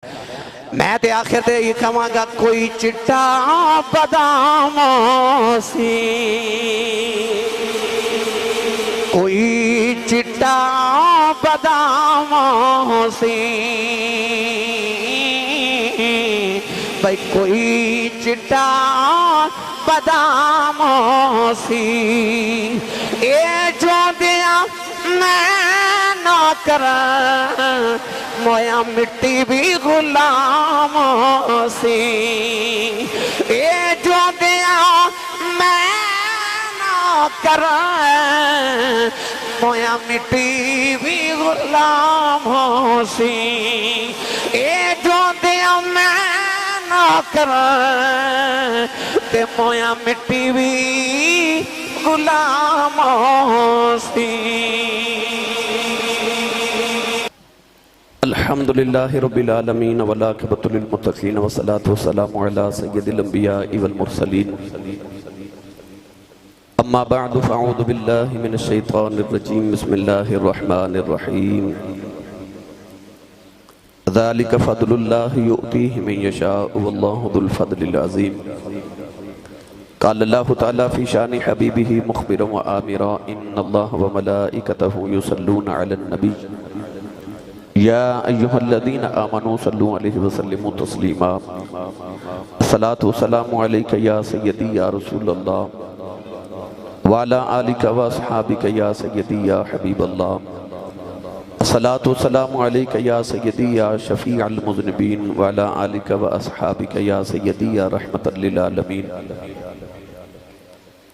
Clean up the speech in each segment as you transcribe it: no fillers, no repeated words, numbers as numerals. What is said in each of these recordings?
میں تے آخر تے یہ کہاں گا کوئی چٹا بادام سی، کوئی چٹا بادام سی، بھائی کوئی چٹا بادام سی، اے جو دیا میں نہ کرا مویا مٹی بھی غلام سی، اے جو دیا میں نہ کرا مویا مٹی بھی غلام سی، اے جو دیا میں نہ کرا تے مویا مٹی بھی غلام سی۔ الحمدللہ رب العالمین والعاقبۃ للمتقین والصلاة والسلام علی سید الانبیاء والمرسلین، اما بعد فاعوذ باللہ من الشیطان الرجیم، بسم اللہ الرحمن الرحیم، ذالک فضل اللہ یؤتیہ من یشاء واللہ ذو الفضل العظیم۔ قال اللہ تعالی فی شان حبیبہ مخبرا وآمرا ان اللہ وملائکتہ یصلون علی النبی یا ایہا الذین آمنوا صلوا علیہ وسلموا تسلیما۔ الصلاة والسلام علیکہ یا سیدی یا رسول اللہ وعلا آلکہ واصحابکہ یا سیدی یا حبیب اللہ۔ الصلاة والسلام علیکہ یا سیدی یا شفیع المذنبین وعلا آلکہ واصحابکہ یا سیدی یا رحمت للعالمین۔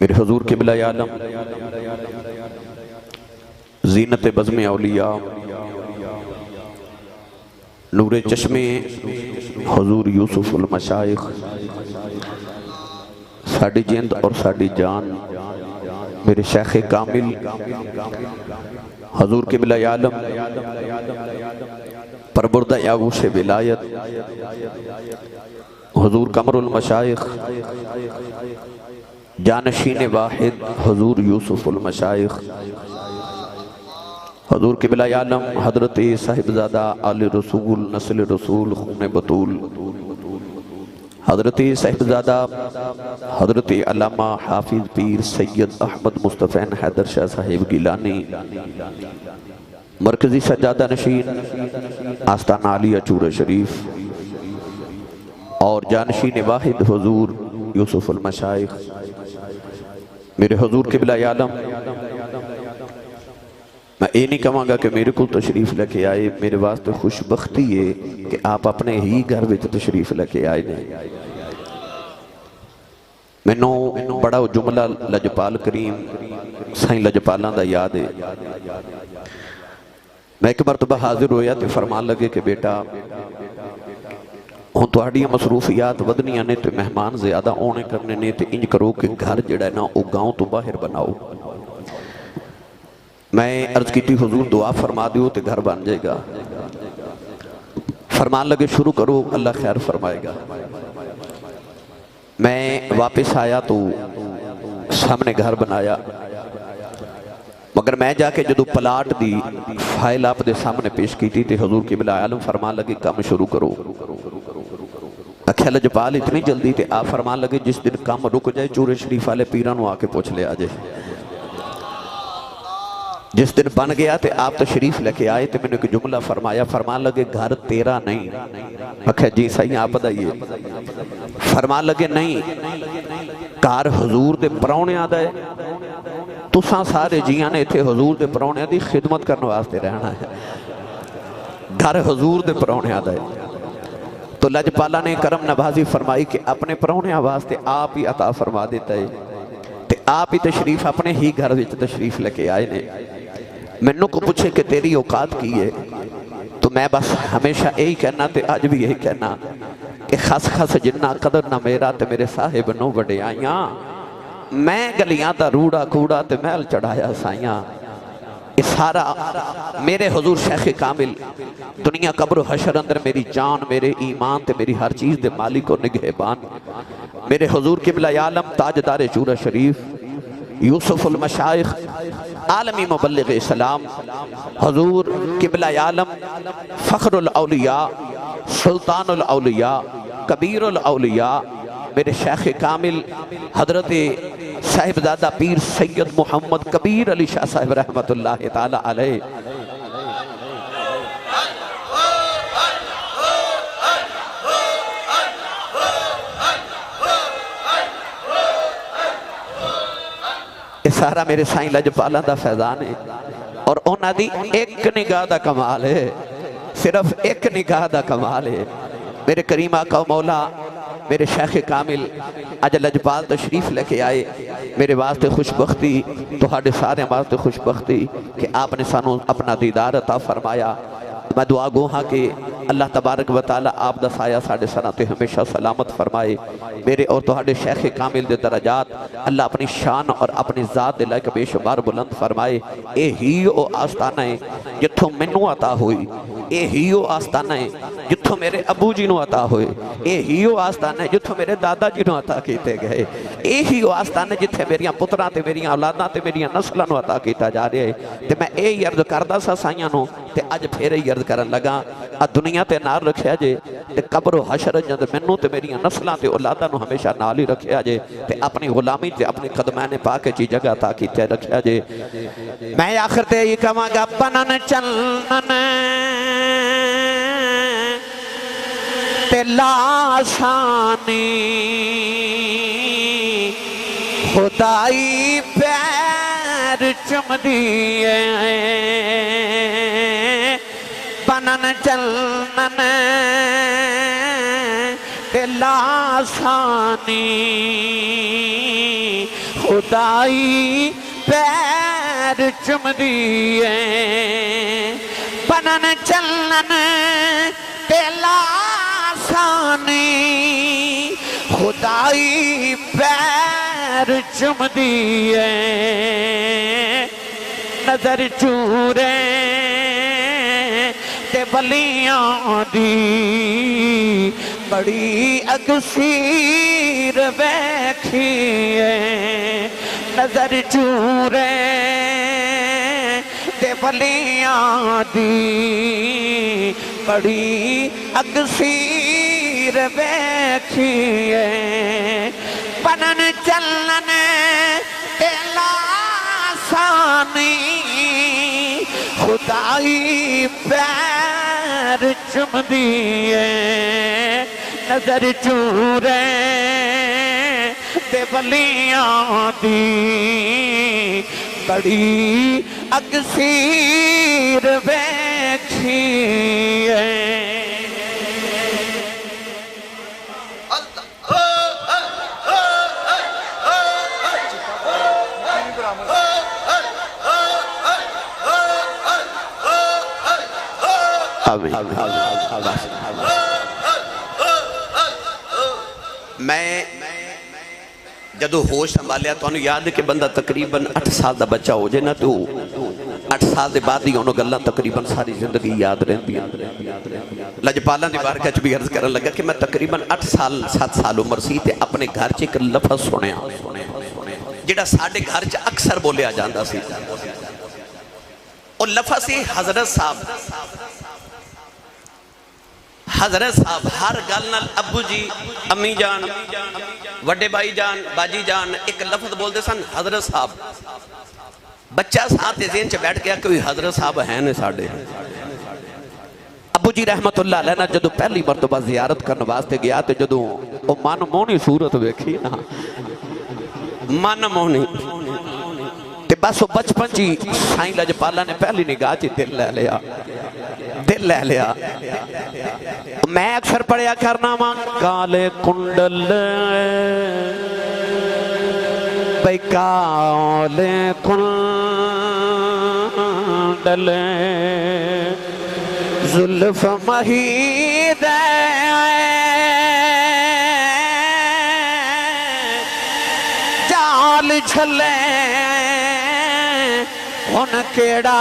میرے حضور قبلہ عالم، زینت بزم اولیاء، نور چشم حضور یوسف المشائخ، ساڑی جند اور ساڑی جان، میرے شیخ کامل حضور قبلہ عالم، پربردہ یاغوش ولایت حضور قمر المشائخ، جانشین واحد حضور یوسف المشائخ، حضور قبلہ عالم حضرت صاحبزادہ آل رسول نسل رسول خون بطول، حضرت صاحبزادہ حضرت علامہ حافظ پیر سید احمد مصطفی حیدر شاہ صاحب گیلانی، مرکزی سجادہ نشین آستانہ علیہ چور شریف، اور جانشین واحد حضور یوسف المشائخ۔ میرے حضور قبلہ عالم، میں یہ نہیں کہاں گا کہ میرے کو تشریف لے کے آئے، میرے واسطے خوش بختی ہے کہ آپ اپنے ہی گھر میں تشریف لے کے آئے نہیں۔ میں نو بڑا جملہ لجپال کریم سائیں لجپالاں دا یاد ہے۔ میں ایک مرتبہ حاضر ہویا تے فرمان لگے کہ بیٹا ہوں توڑی مصروفیات ودنیاں نے تے مہمان زیادہ اونے کرنے نے تے انج کرو کہ گھر جڑا ہے نا او گاؤں تو باہر بناؤ۔ میں عرض کی تھی حضور دعا فرما دیو تے گھر بن جائے گا۔ فرمان لگے شروع کرو اللہ خیر فرمائے گا۔ میں واپس آیا تو سامنے گھر بنایا، مگر میں جا کے جدو پلاٹ دی فائل آپ دے سامنے پیش کی تھی تے حضور قبلہ عالم فرمان لگے کام شروع کرو۔ اکھیل جپال اتنی جلدی تے آپ فرمان لگے جس دن کام رک جائے چور شریف والے پیرانو آ کے پوچھ لے آ جائے۔ جس دن بن گیا تے آپ تشریف لے کے آئے تے میں نے ایک جملہ فرمایا، فرمان لگے گھر تیرا نہیں۔ اکھے جی صحیح آپ بتائیے۔ فرمان لگے نہیں، کار حضور دے پرونے آدھا ہے، تساں سارے جیاں نے تھے حضور دے پرونے دی خدمت کرنے واسطے رہنا ہے۔ گھر حضور دے پرونے آدھا ہے تو لجپالا نے کرم نوازی فرمائی کہ اپنے پرونے واسطے آپ ہی عطا فرما دیتا ہے تے آپ ہی تشریف اپنے ہی گھر وچ تشریف لے کے آئے نے۔ میں نو کو پوچھے کہ تیری اوقات کی ہے تو میں بس ہمیشہ یہی کہنا تے آج بھی یہی کہنا کہ خس خس جنہ قدر نہ میرا تے میرے صاحب نو بڑے آئیاں، میں گلیاں دا روڑا کوڑا تے محل چڑھایا سائیاں۔ اس سارا میرے حضور شیخ کامل دنیا قبر و حشر اندر میری جان میرے ایمان تے میری ہر چیز دے مالک و نگہبان میرے حضور قبلہ عالم تاجدار چورہ شریف یوسف المشائخ عالمی مبلغ اسلام حضور قبلہ عالم فخر الاولیاء سلطان الاولیاء کبیر الاولیاء میرے شیخ کامل حضرت صاحبزادہ پیر سید محمد کبیر علی شاہ صاحب رحمت اللہ تعالی علیہ سارا میرے سائیں لجپالاں دا فیضان ہے اور انہاں دی ایک نگاہ دا کمال ہے صرف ایک نگاہ دا کمال ہے میرے کریم آقا و مولا میرے شیخ کامل اج لجپال تشریف لے کے آئے میرے واسطے خوشبختی تہاڈے سارے واسطے خوشبختی کہ آپ نے سانوں اپنا دیدار عطا فرمایا میں دعا گو ہاں کہ اللہ تبارک و تعالی آپ دا سایہ ساڑھے سناتے ہمیشہ سلامت فرمائے میرے اور تہاڈے شیخ کامل دے درجات اللہ اپنی شان اور اپنی ذات دے لائک بے شمار بلند فرمائے اے ہی او آستانہ ہے جتھوں منو عطا ہوئی اے ہی او آستانہ ہے جتھوں میرے ابو جی نو عطا ہوئے اے ہی او آستانہ ہے جتھوں میرے دادا جی نو عطا کیتے گئے اے ہی او آستانہ ہے جتھے میریاں پتراں تے میریاں اولاداں تے میریاں نسلاں نو عطا کیتا جا رہے ہیں تے میں اے عرض کردہ سا سائیاں نو تے اج پھر عرض کرن لگا دنیا تے نال رکھیا جے تے قبر و حشر جند منو تے میریاں نسلاں تے اولاداں نو ہمیشہ نال ہی رکھیا جے تے اپنی غلامی تے اپنے قدمین پاک چی جگہ عطا کیتے رکھیا جے میں آخر تے یہ کہاں گا بنن چلن تے لاسانی خدائی پیر چم دیئے بنن چلن تے لاسانی خدائی پیر چم دیئے بنن چلن تے لاسانی خدائی پیر چم دیئے نظر چورے تے بلیاں دی بڑی اکثیر بیکھیے نظر چورے تے بلیاں دی بڑی اکثیر بیکھیے بنن چلن تے لاسانی خدائی پیر چم دیئے نظر چورے تے بلیاں دی بڑی اکثیر بیکھیے میں جدو ہوش سنبھالیا تو انہوں یاد ہے کہ بندہ تقریباً 8 سال دا بچہ ہو جائے نا تو 8 سال دے بعد ہی انہوں گلہ تقریباً ساری زندگی یاد رہن دیا لجپالاں دی بارگاہ چ بھی عرض کرن لگا کہ میں تقریباً 8 سال 7 سال عمر سی تے اپنے گھر چ ایک لفظ سنیا جڑا ساڈے گھر چ اکثر بولیا جاندا سی اور لفظ سی حضرت صاحب حضرت صاحب ہر گل نال ابو جی امی جان وڈے بھائی جان باجی جان ایک لفظ بولتے سن حضرت صاحب بچہ ساتھ ذہن چ بیٹھ گیا کوئی حضرت صاحب ہیں نے ساڈے ابو جی رحمت اللہ علیہ نے جدو پہلی مرتبہ زیارت کرنے واسطے گیا تو جدو وہ من مونی صورت ویکھی نا من مونی تے بس وہ بچپن جی سائیں لجپالاں نے پہلی نگاہ چی دل لے لیا میں اکثر پڑھیا کرنا ماں کالے کنڈل بھئی کالے کنڈل زلف مہید جال جھلے ان کیڑا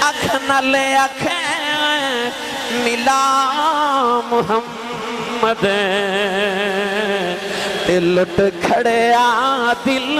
اکھ نلے اکھیں ملا محمد تے لٹ کھڑیا دل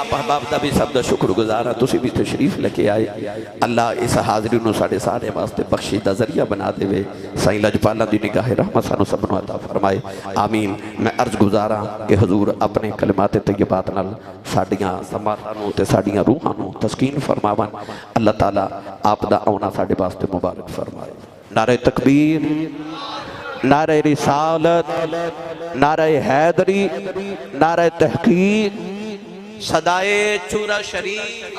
آپ احباب دا بھی سب دا شکر گزارا تسی بھی تشریف لکے آئے اللہ اس حاضری انہوں سارے واسطے بخشی دا ذریعہ بنا دے وے سائیں لجپالا دی نگاہ رحمت سانو سبنو عطا فرمائے آمین میں عرض گزارا کہ حضور اپنے کلمات طیبات نال ساڑیاں سماعتانوں تے ساڑیاں روحانوں تسکین فرماوان اللہ تعالیٰ آپ دا آنا ساڑے واسطے مبارک فرمائے نعرہ تکبیر نعرہ رسالت نعرہ حیدری نعرہ تحقیق صدائے چورا شریف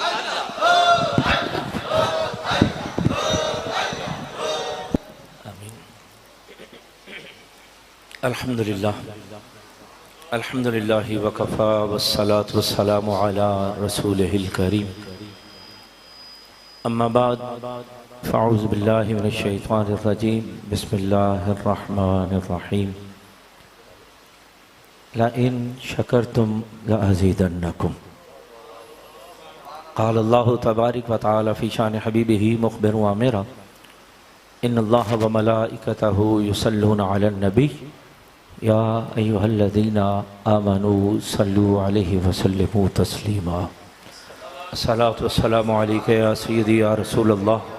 الحمدللہ الحمدللہ وکفا والصلاة والسلام علی رسولہ الکریم اما بعد فاعوذ باللہ من الشیطان الرجیم بسم اللہ الرحمن الرحیم لئن شکرتم لأزیدنکم قال اللہ تبارک و تعالی فی شان حبیبہ مخبر وامرہ ان اللہ وملائکتہ یصلون علی النبی یا ایہا الذین آمنوا صلوا علیہ وسلموا تسلیما الصلاة والسلام علیکہ یا سیدی یا رسول اللہ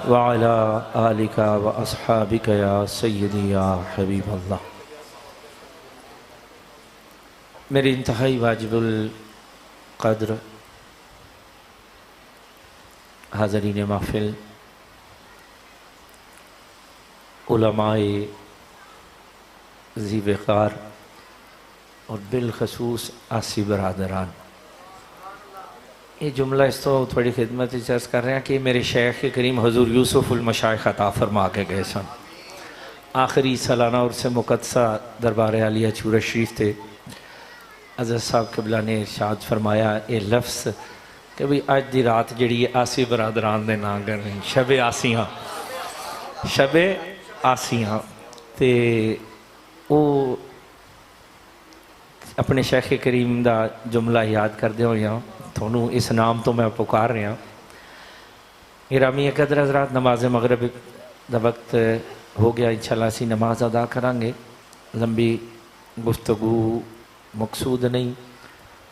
وعلى آلك وأصحابك يا سيدي يا حبيب اللہ میرے انتہائی واجب القدر حاضرین محفل علماء ذی وقار اور بالخصوص آسی برادران یہ جملہ اس تو تھوڑی خدمت عرض کر رہے ہیں کہ میرے شیخ کریم حضور یوسف المشائخ عطا فرما کے گئے سن آخری سالانہ عرص مقدسہ دربار عالیہ چورا شریف تھے حضرت صاحب قبلہ نے ارشاد فرمایا اے لفظ کہ بھئی آج دی رات جڑی آسی برادران دے نا کر رہے ہیں شب آسیاں تے او اپنے شیخ کریم دا جملہ یاد کر دے ہو یہاں تھونوں اس نام تو میں پکار رہے ہیں گرامی قدر حضرات نماز مغرب دا وقت ہو گیا انشاءاللہ اسی نماز ادا کرانگے لمبی گفتگو مقصود نہیں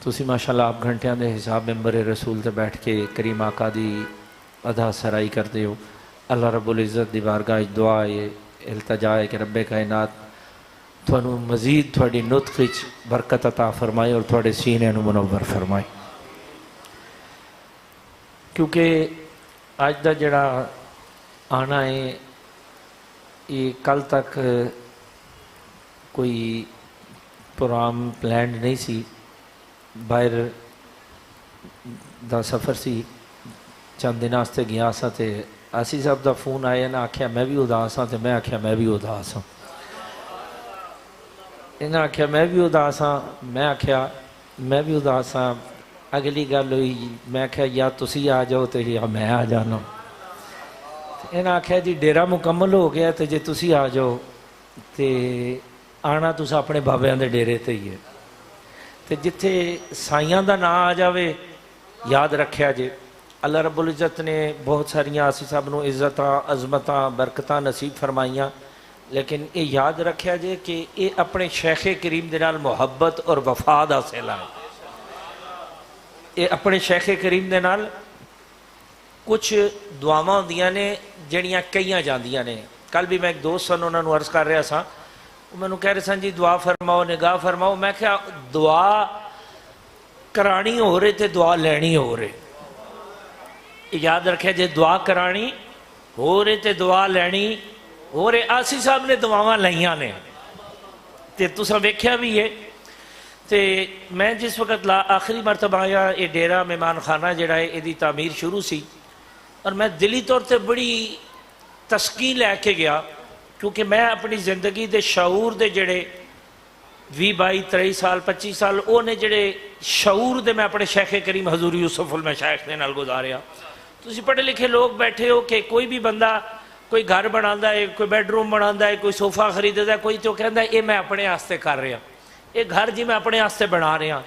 تو اسی ماشاءاللہ آپ گھنٹیاں دے حساب ممبر رسول تے بیٹھ کے کریم آقا دی ادا سرائی کر دے ہو اللہ رب العزت دی بارگاہ دعا التجا ہے کہ رب کائنات تھوانو مزید تھوڑی نطق برکت عطا فرمائے اور تھوڑے سینے نو منور فرمائے کیونکہ آج دا جڑا آنا ہے یہ کل تک کوئی پروگرام پلانڈ نہیں سی باہر دا سفر سی چند دن آستے گیا سا تے آسی صاحب دا فون آیا نا آکھیا میں بھی اداس ہاں تے میں آکھیا میں بھی اداس ہاں انہاں آکھیا میں بھی اداس ہاں میں آکھیا میں بھی اداس ہاں اگلی گل ہوئی میں آکھیا یا تسی آ جاؤ تے یا میں آ جانا انہاں آکھیا جی ڈیرا مکمل ہو گیا تے جے تسی آ جاؤ تے آنا تسا اپنے بابیاں دے ڈیرے تے ہی ہے تے جتھے سائیاں دا نا آ جاوے یاد رکھیا جے اللہ رب العزت نے بہت ساریاں آسی صاحب نو عزتاں عظمتاں برکتاں نصیب فرمائیاں لیکن یہ یاد رکھیا جے کہ یہ اپنے شیخ کریم دے نال محبت اور وفا دا صلہ ہے یہ اپنے شیخ کریم دے نال کچھ دعاواں ہوندیاں نے جڑیاں کئیاں جاندیاں نے کل بھی میں ایک دوست سن انہوں نے عرض کر رہا سا میں نے کہہ رہے سن جی دعا فرماؤ نگاہ فرماؤ میں کہا دعا کرانی ہو رہے تھے دعا لینی ہو رہے یاد رکھے جے دعا کرانی ہو رہے تھے دعا لینی ہو رہے آسی صاحب نے دعاواں لائیاں نے تے تساں ویکھیا بھی ہے تے میں جس وقت آخری مرتبہ آیا یہ ڈیرا مہمان خانہ جڑا ہے یہ تعمیر شروع سی اور میں دلی طور تے بڑی تسکین لے کے گیا کیونکہ میں اپنی زندگی دے شعور دے جڑے 20 22 23 سال 25 سال او نے جڑے شعور دے میں اپنے شیخ کریم حضور یوسف المشائخ نے نال گزاریا تسی پڑھے لکھے لوگ بیٹھے ہو کہ کوئی بھی بندہ کوئی گھر بناتا ہے کوئی بیڈ روم بناتا ہے کوئی صوفہ خریدتا ہے کوئی تو کہتا ہے یہ میں اپنے آستے کر رہا یہ گھر جی میں اپنے آستے بنا رہا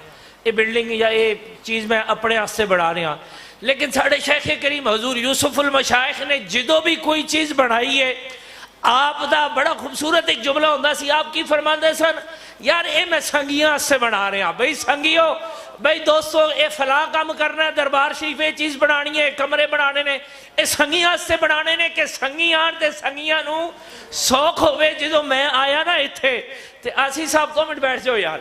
یہ بلڈنگ یا یہ چیز میں اپنے آستے بنا رہا لیکن ساڑھے شیخ کریم حضور یوسف المشائخ نے جدو بھی کوئی چیز بنائی ہے آپ دا بڑا خوبصورت ایک جملہ ہوندہ سی آپ کی فرماندے سن یار اے میں سنگیاں سے بنا رہے ہیں بھئی سنگیوں بھائی دوستو اے فلاں کام کرنا ہے، دربار شریف یہ چیز بنانی ہے، کمرے بنانے نے، اے سنگیاں سے بنانے نے کہ سنگیاں تے سنگیاں نو سوکھ ہوئے۔ جدو میں آیا نا اتھے تے آسی صاحب 2 منٹ بیٹھ جاؤ یار،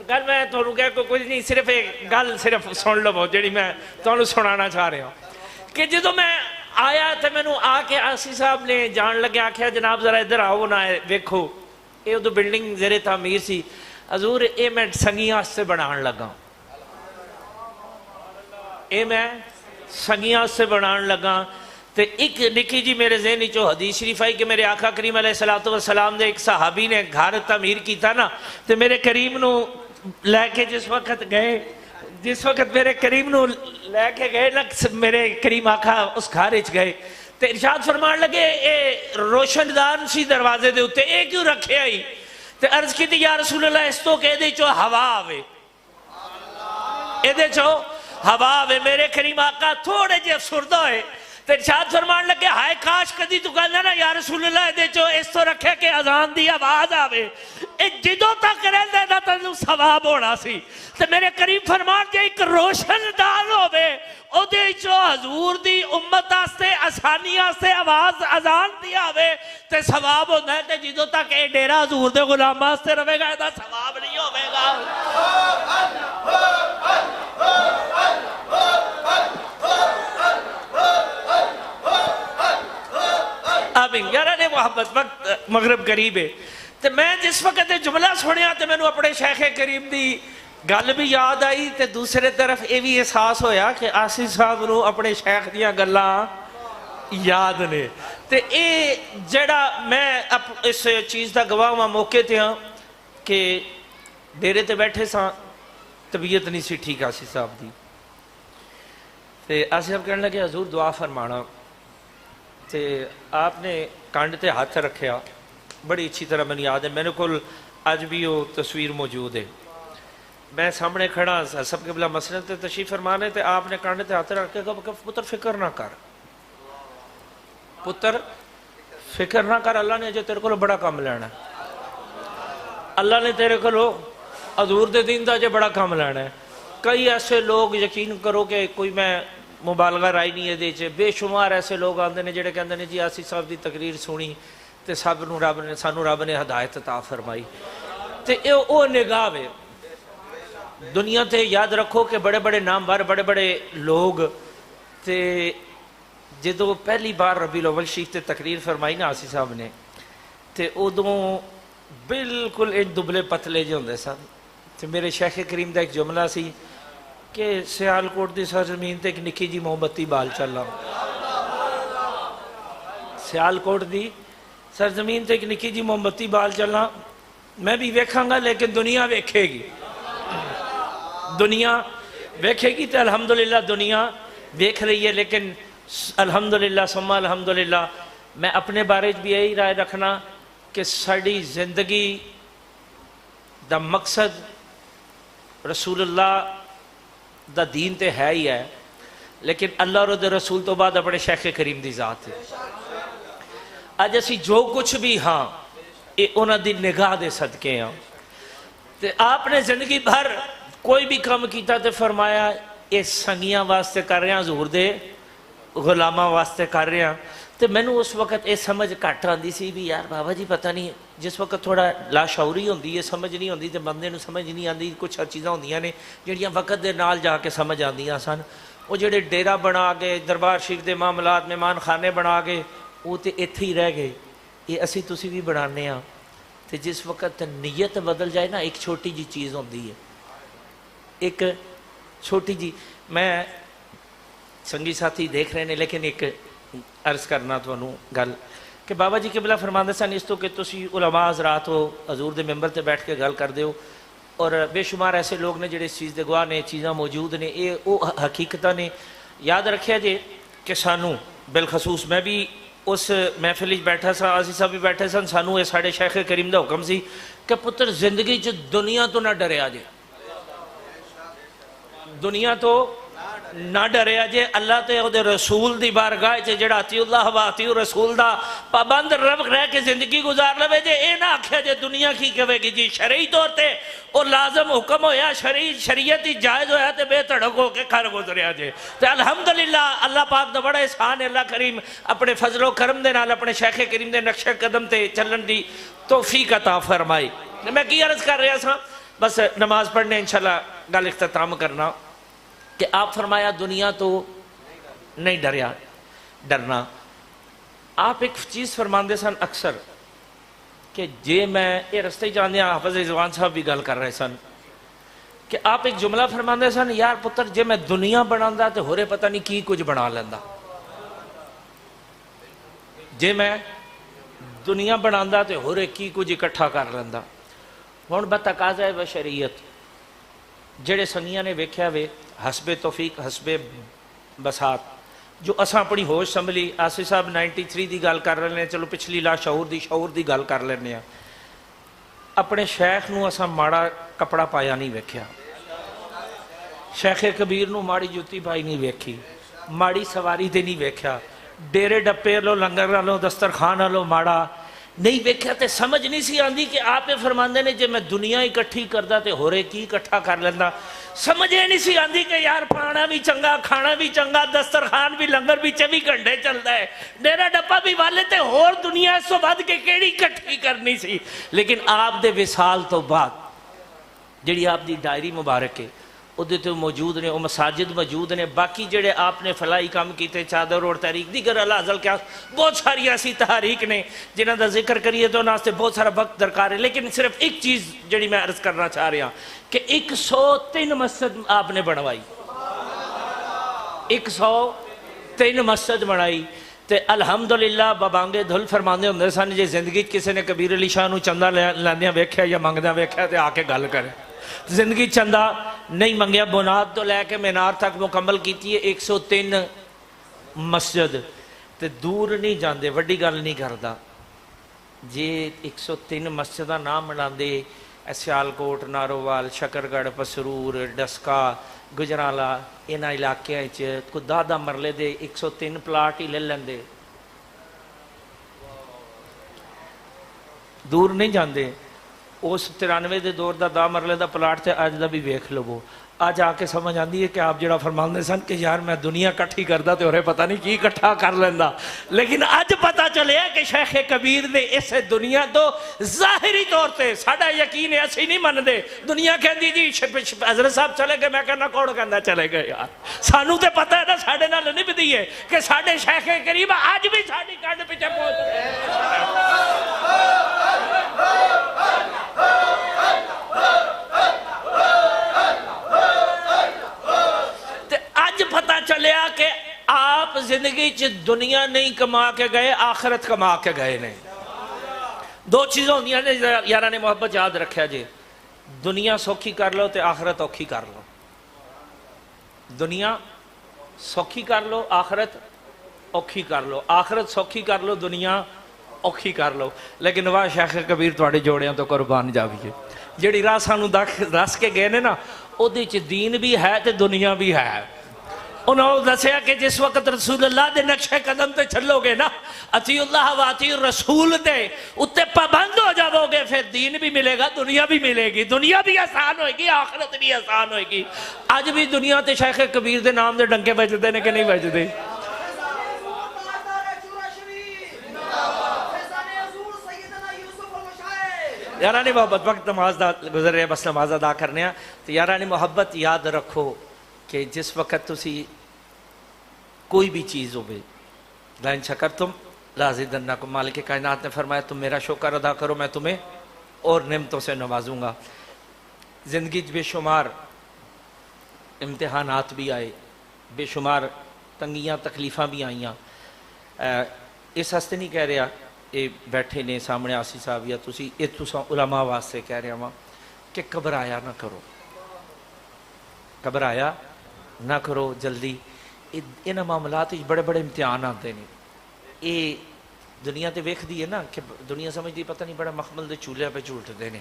گل میں تھوڑو کہہ کوئی نہیں، صرف ایک گل صرف سن لو جڑی میں تھوڑو سنانا چاہ رہا ہوں کہ جدو میں آیا تے میں نو آ کے آسی صاحب نے جان لگے آکھیا جناب ذرا ادھر آؤ نا ویکھو، یہ ادھو بلڈنگ زیر تعمیر سی، حضور اے میں سنگیاں سے بنان لگا، اے میں سنگیاں سے بنان لگا۔ تے ایک نکی جی میرے ذہنی چو حدیث شریف آئی کہ میرے آقا کریم علیہ السلام نے ایک صحابی نے گھر تعمیر کیتا نا، تے میرے کریم نو لے کے جس وقت میرے کریم نو لے کے گئے نا، میرے کریم آقا اس گھر اچ گئے تے ارشاد فرمان لگے اے روشن دان سی دروازے دے ہوتے، اے کیوں رکھے آئی؟ تے عرض کی تھی یا رسول اللہ اس تو کہ دے چو ہوا آوے، اے دے چو ہوا آوے۔ میرے کریم آقا تھوڑے جے افسردہ ہوئے تے ارشاد فرمان لگے ہائے کاش کدی تو کہنا نا یا رسول اللہ دے جو اس تو رکھے کہ اذان دی آواز آوے، اے جدوں تک رہندے نا تنوں ثواب ہونا سی۔ تے میرے کریم فرمان جے ایک روشن دان ہوئے او دے جو حضور دی امت آستے آسانی آستے آواز اذان دی آوے تے ثواب ہونا ہے، تے جدوں تک اے ڈیرہ حضور دے غلام آستے رہے گا ایدہ ثواب نہیں ہوئے گا۔ آمین یارہ نے محبت، وقت مغرب قریب ہے تے میں جس وقت جملہ سنیا تے میں نے اپنے شیخ کریم دی گل بھی یاد آئی تے دوسرے طرف یہ بھی احساس ہویا کہ آسی صاحب نو اپنے شیخ دیاں گلاں یاد نے تے اے جڑا میں اس چیز دا گواہ ہوا موقع تے ہاں کہ ڈیرے تے بیٹھے ساں، طبیعت نہیں سی ٹھیک آسی صاحب دی تے آسی صاحب کہنے لگے حضور دعا فرمانا، تے آپ نے کانڈ تے ہاتھ رکھیا، بڑی اچھی طرح میں یاد ہے، میرے کول آج بھی وہ تصویر موجود ہے، میں سامنے کھڑا سب قبلہ مسجد تے تشریف فرمانے تے آپ نے کانڈ تے ہاتھ رکھے کہ پتر فکر نہ کر، پتر فکر نہ کر، اللہ نے جو تیرے کو بڑا کام لینا ہے، اللہ نے تیرے کو حضور دے دین دا جو بڑا کام لینا ہے۔ کئی ایسے لوگ یقین کرو کہ کوئی میں مبالغہ رائی نہیں ہے دے چھے، بے شمار ایسے لوگ آندے نے جڑے کہندے نے جی آسی صاحب دی تقریر سنی تے سانو رب نے ہدایت عطا فرمائی، تے او نگاہ ہے دنیا تے۔ یاد رکھو کہ بڑے بڑے نامور بڑے بڑے لوگ تے جدو پہلی بار ربیع الاول شریف تے تقریر فرمائی نا آسی صاحب نے تے ادوں بالکل ایک دبلے پتلے جو ہوندے سن تے میرے شیخ کریم دا ایک جملہ سی کہ سیالکوٹ دی سرزمین تے ایک نکی جی موم بتی بال چلا، سیالکوٹ دی سرزمین تے ایک نکی جی موم بتی بال چلا، میں بھی ویکھاں گا لیکن دنیا ویکھے گی، دنیا ویکھے گی تے الحمدللہ دنیا ویکھ رہی ہے، لیکن الحمدللہ ثم الحمدللہ میں اپنے بارے بھی یہی رائے رکھنا کہ ساری زندگی دا مقصد رسول اللہ دا دین تے ہے ہی ہے، لیکن اللہ اور دے رسول تو بعد اپنے شیخ کریم دی ذات ہے۔ آج اسی جو کچھ بھی ہاں یہ انہاں دی نگاہ دے صدقے ہاں تے آپ نے زندگی بھر کوئی بھی کام کیتا تے فرمایا یہ سنگیاں واسطے کر رہے ہیں، حضور دے غلامہ واسطے کر رہے ہیں۔ تے میں نے اس وقت یہ سمجھ کٹ آندی سی بھی یار بابا جی پتہ نہیں، جس وقت تھوڑا لاشعوری ہوندی ہے سمجھ نہیں ہوندی تے بندے نو سمجھ نہیں آندی، کچھ چیزاں ہوندیاں نے جڑیاں وقت دے نال جا کے سمجھ آندیاں سن۔ وہ جڑے ڈیرہ بنا کے دربار شریف دے معاملات مہمان خانے بنا کے وہ تے ایتھے ہی رہ گئے، یہ اسی تسی بھی بنانے ہاں تے جس وقت نیت بدل جائے نا ایک چھوٹی جی چیز ہوندی ہے، ایک چھوٹی جی، میں سنگی ساتھی دیکھ رہے ہیں لیکن ایک عرض کرنا تو انہوں گل کہ بابا جی قبلہ فرماندے سن اس تو کہ تسی علماء حضرات ہو حضور دے ممبر تے بیٹھ کے گل کر دیو، اور بے شمار ایسے لوگ نے جڑے اس چیز دے گواہ نے، چیزاں موجود نے، یہ او حقیقتہ نے۔ یاد رکھیا جے کہ سانو بالخصوص میں بھی اس محفل بیٹھا سا، آسی صاحب بھی بیٹھے سن، سانو یہ ساڑھے شیخ کریم دا حکم سی کہ پتر زندگی جو دنیا تو نہ ڈریا جے، دنیا تو نہ ڈریا جے اللہ تے او دے رسول دی بارگاہ چے جڑا اتی اللہ و اتی رسول دا پابند رہ کے زندگی گزار لوے جے اے نہ آکھیا جے دنیا کی کہے گی جی شرعی طور تے او لازم حکم ہویا شریعتی جائز ہویا تے بے تڑک ہو کے کھر گزریا جے تے الحمدللہ اللہ پاک دا بڑا احسان ہے اللہ کریم اپنے فضل و کرم دے نال اپنے شیخ کریم دے نقش قدم تے چلن دی توفیق عطا فرمائی میں کی عرض کر رہا تھا بس نماز پڑھنے انشاءاللہ گل اختتام کرنا کہ آپ فرمایا دنیا تو نہیں ڈرنا آپ ایک چیز فرماندے سن اکثر کہ جے میں یہ رستے جاندے ہیں حافظ رضوان صاحب بھی گل کر رہے سن کہ آپ ایک جملہ فرماندے سن یار پتر جے میں دنیا بناندہ تو ہورے پتہ نہیں کی کچھ بنا لیندہ جے میں دنیا بناندہ تو ہورے کی کچھ اکٹھا کر لیندہ ہون بتقاضہ بشریعت جڑے سنیاں نے ویکھیا وے حسب توفیق حسب بسات جو اساں اپنی ہوش سنبھلی آصف صاحب 93 دی گل کر رہے ہیں چلو پچھلی لا شعور دی گل کر لینے ہیں اپنے شیخ نو اساں ماڑا کپڑا پایا نہیں ویکھیا شیخ کبیر نو ماڑی جوتی پائی نہیں ویکھی ماڑی سواری تے نہیں ویکھیا ڈیرے ڈپے لو لنگر لو دسترخوان لو ماڑا نہیں ویکھیا تے سمجھ نہیں سی آندی کہ آپ فرماندے نے جے میں دنیا اکٹھی کردا تے ہورے کی اکٹھا کر لیندہ سمجھ نہیں سی آندی کہ یار پانا بھی چنگا کھانا بھی چنگا دسترخوان بھی لنگر بھی 24 گھنٹے چلتا ہے ڈیرا ڈپا بھی والے تے ہور دنیا اس تو بعد کے کیڑی اکٹھی کرنی سی لیکن آپ دے وصال تو بعد جڑی آپ دی ڈائری مبارک ہے ادھے تو موجود نے وہ مساجد موجود نے باقی جڑے آپ نے فلاحی کام کیتے چادر اور تحریک دیگر اللہ عزل کیا بہت ساری ایسی تحریک نے جنہاں دا ذکر کریے تو ناستے بہت سارا وقت درکار ہے لیکن صرف ایک چیز جڑی میں عرض کرنا چاہ رہا کہ 103 مسجد آپ نے بنوائی 103 مسجد بنائی تے الحمدللہ بابانگے دھل فرماندے ہوندے سن جے زندگی کسی نے کبیر علی شاہ نو چندہ لیندیاں ویکھیا یا منگدیاں ویکھیا تے آ کے گل کرے زندگی چندہ نہیں منگیا بناد تو لے کے مینار تک مکمل کیتی ہے 103 مسجد تے دور نہیں جاندے وڈی گل نہیں کردا جے 103 مسجدہ نام بناندے سیالکوٹ نارووال شکرگڑھ پسرور ڈسکا گجرالہ انہاں علاقے کو دادا مرلے دے 103 پلاٹ ہی لے لیندے دور نہیں جاندے اس 93 دے دور دا مرلے دا پلاٹ تے آج دا بھی ویکھ لو آج آ کے سمجھ آندی ہے کہ آپ جڑا فرماندے سن کہ یار میں دنیا کٹھی کردا تے اورے پتہ نہیں کی کٹھا کر لیندا لیکن آج پتہ چلے کہ شیخ کبیر نے اس دنیا تو ظاہری طور تے ساڈا یقین ہے اسی نہیں مندے دنیا کہندی جی حضرت صاحب چلے گئے میں کہنا کون کہندا چلے گئے یار سانو تے پتہ ہے نا ساڈے نال نہیں بدی ہے کہ ساڈے شیخ کریم آج بھی ساڈی کڈ پیچھے پہنچ رہے پتہ چلیا کہ آپ زندگی دنیا نہیں کما کے گئے آخرت کما کے گئے نہیں دو چیزیں ہوندیاں نے یارہ نے محبت یاد رکھیا جی دنیا سوکھی کر لو تے آخرت اوکھی کر لو دنیا سوکھی کر لو آخرت اوکھی کر لو آخرت سوکھی کر لو دنیا اوکھی کر لو لیکن واہ شیخ کبیر تواڈے جوڑیاں تو قربان جاویے جڑی راہ سانو دس کے گئے نے نا او دے چ دین بھی ہے تے دنیا بھی ہے انہوں نے دسیا کہ جس وقت رسول اللہ دے نقش قدم تے چلو گے نا اتی اللہ و اتی رسول دے اتے پابند ہو جاؤ گے پھر دین بھی ملے گا دنیا بھی ملے گی دنیا بھی آسان ہوئے گی آخرت بھی آسان ہوئے گی آج بھی دنیا تے شیخ کبیر دے نام دے ڈنکے بجدے نے کہ نہیں بجدے یارانی محبت وقت نماز دا گزر رہے بس نماز ادا کرنے ہیں تو یارانی محبت یاد رکھو کہ جس وقت تسی کوئی بھی چیز ہو بے لائن شکرتم لازیدنکم مالک کائنات نے فرمایا تم میرا شکر ادا کرو میں تمہیں اور نعمتوں سے نوازوں گا زندگی بے شمار امتحانات بھی آئے بے شمار تنگیاں تکلیفاں بھی آئیاں اس ہستے نہیں کہہ رہا یہ بیٹھے نے سامنے آسی صاحب یا تسی علماء واسطے کہہ رہا ہاں کہ گھبرایا نہ کرو گھبرایا نہ کرو جلدی انہاں معاملات بڑے بڑے امتحان آتے ہیں یہ دنیا تے ویکھ دی ہے نا کہ دنیا سمجھ دی پتہ نہیں بڑا مخمل دے چولہے پہ جھولٹ دے نے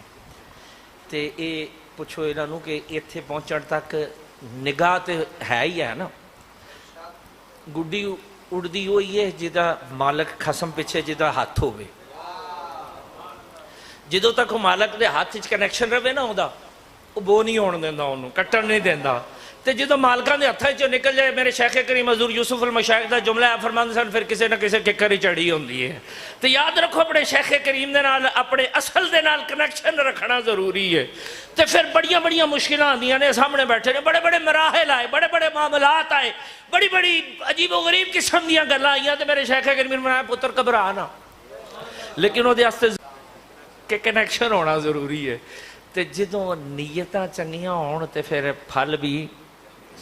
تے اے پوچھو انہاں نوں کہ ایتھے پہنچن تک نگاہ تے ہے ہی ہے نا، گڈی اڑدی ہوئی ہے جدا مالک خسم پیچھے جدا ہاتھ ہوئے، جدوں تک وہ مالک دے ہاتھ وچ کنیکشن رہے نا اوندا، وہ بو نہیں ہون دیندا، انہوں کٹن نہیں دیندا، تے جدوں مالکاں دے ہتھاں وچوں نکل جائے، میرے شیخ کریم حضور یوسف المشائخ دا جملہ ہے، فرماندے سن پھر کسے نہ کسے ککر ہی چڑھی ہوندی ہے۔ تے یاد رکھو اپنے شیخ کریم دے نال اپنے اصل دے نال کنیکشن رکھنا ضروری ہے۔ تے پھر بڑیاں بڑیاں مشکلاں آندیاں نے، سامنے بیٹھے نے، بڑے بڑے مراحل آئے، بڑے بڑے معاملات آئے، بڑی بڑی عجیب و غریب قسم دیاں گلاں آئیاں، تے میرے شیخ کریم نے فرمایا پتر گھبرا نہ، لیکن وہ کہ کنیکشن ہونا ضروری ہے۔ تے جدوں نیتاں چنگیاں ہون تے پھر پھل بھی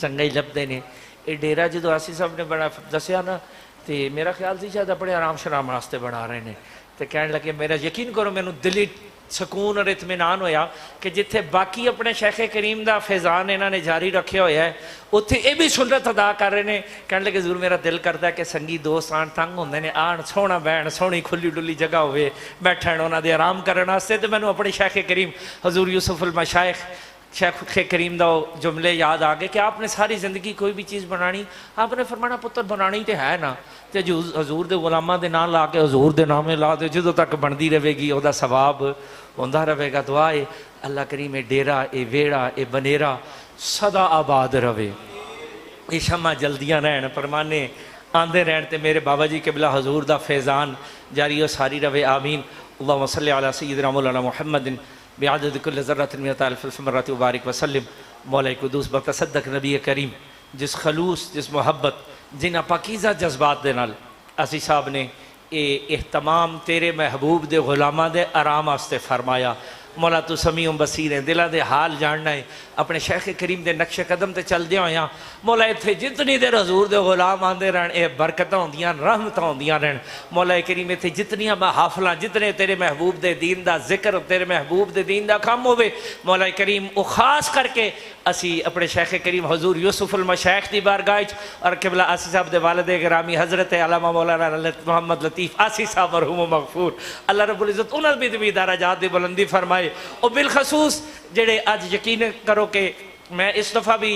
چنگا ہی لبدے نے۔ یہ ڈیرا جدوں آسی صاحب نے بڑا دسیا نا، تے میرا خیال سی شاید اپنے آرام شرام واسطے بنا رہے ہیں، تے کہنے لگے میرا یقین کرو مینوں دلی سکون اور اطمینان ہویا کہ جتھے باقی اپنے شیخ کریم دا فیضان انہوں نے جاری رکھے ہویا ہے، اتھے یہ بھی سنت ادا کر رہے ہیں۔ کہنے لگے ضرور میرا دل کرتا ہے کہ سنگی دوست آن تنگ ہوندے نے، آن سونا بہن سونی کھلی ڈلی جگہ ہوئے بیٹھن انہاں دے آرام کرنے واسطے، تے مینوں اپنے شیخ کریم حضور یوسف المشائخ شیخ کریم دا جملے یاد آگے کہ آپ نے ساری زندگی کوئی بھی چیز بنانی، آپ نے فرمانا پتر بنانی تے ہے نا، تے حضور دے غلاماں دے نام لا کے حضور دے نامے لا دے، جدوں تک بندی رہے گی او دا ثواب ہوندا رہے گا۔ دعا ہے اللہ کریم اے ڈیرا اے ویڑا اے بنیرا سدا آباد رہے، اے شمع جلدیاں رہن، پرمانے آندے رہن، تے میرے بابا جی قبلہ حضور دا فیضان جاری و ساری رہے، آمین۔ اللہم صلی علی سیدنا مولانا محمد بعدد کل ذرۃ من الف الف مرات وبارک وسلم۔ مولا قدوس بتصدق نبی کریم جس خلوص جس محبت جنہ پاکیزہ جذبات دے نال اسی صاحب نے اہتمام تیرے محبوب دے غلامہ دے آرام واسطے فرمایا، مولا تو سمیع بصیر ہے، دلہ دے حال جاننا ہے، اپنے شیخ کریم دے نقش قدم تے چل دیا ہویا، مولا اتھے جتنی دیر حضور دے غلام آندے رہن، اے برکتاں ہوندیاں رحمتاں ہوندیاں رہن، مولا کریم اتھے جتنیاں محافلاں جتنے تیرے محبوب دے دین دا ذکر تیرے محبوب دے دین دا کام ہوئے، مولا کریم او خاص کر کے اسی اپنے شیخ کریم حضور یوسف المشائخ دی بارگاہ اور قبلہ آسی صاحب دے والد گرامی حضرت علامہ مولانا محمد لطیف آسی صاحب مرحوم و مغفور، اللہ رب العزت انہاں بھی درجات دی بلندی فرمائے۔ اور بالخصوص جڑے آج یقین کرو کہ میں اس دفعہ بھی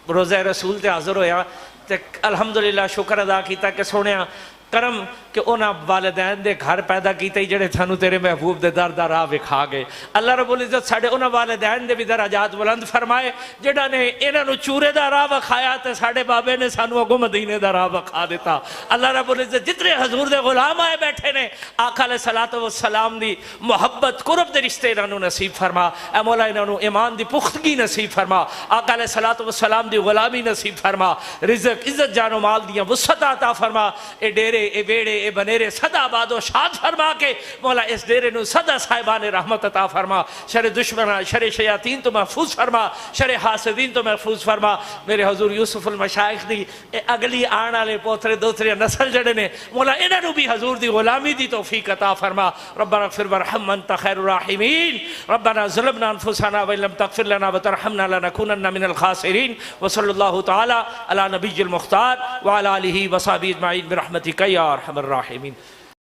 روزہ رسول تے حاضر ہویا تے الحمدللہ شکر ادا کیتا کہ سونیا کرم کہ انہاں والدین دے گھر پیدا کیتے جڑے تھانو تیرے محبوب دے در در راہ وکھا گئے، اللہ رب العزت ساڑھے انہاں والدین دے بھی درجات بلند فرمائے جڑا نے انہاں نو چورے دا راہ وکھایا تے ساڑھے بابے نے سانو اگو مدینے دا راہ وکھا دیتا۔ اللہ رب العزت جتنے حضور دے غلام آئے بیٹھے نے آقا علیہ السلام دی محبت قرب دے رشتے انہاں نو نصیب فرما، اے مولا انہاں نو ایمان دی پختگی نصیب فرما، آقا علیہ السلام دی غلامی نصیب فرما، رزق عزت جان و مال دیاں وسعت عطا فرما، اے ڈیرے اے بیڑے اے بنیرے صدا آباد و شاد فرما کے مولا اس ڈیرے نو صدا صاحبان رحمت عطا فرما، شر دشمنہ شر شیاطین تو محفوظ فرما، شر حاسدین تو محفوظ فرما۔ میرے حضور یوسف المشائخ دی اگلی آن والے پوترے دوترے نسل جڑے نے مولا انہاں نو بھی حضور دی غلامی دی توفیق عطا فرما۔ ربنا اغفر وارحم انت خیر الراحمین، ربنا ظلمنا انفسنا وان لم تغفر لنا وترحمنا لنكونن من الخاسرین، وصلی اللہ تعالی علی نبی المختار وعلی آلہ وصحبہ اجمعین برحمتک یا ارحم الراحمین۔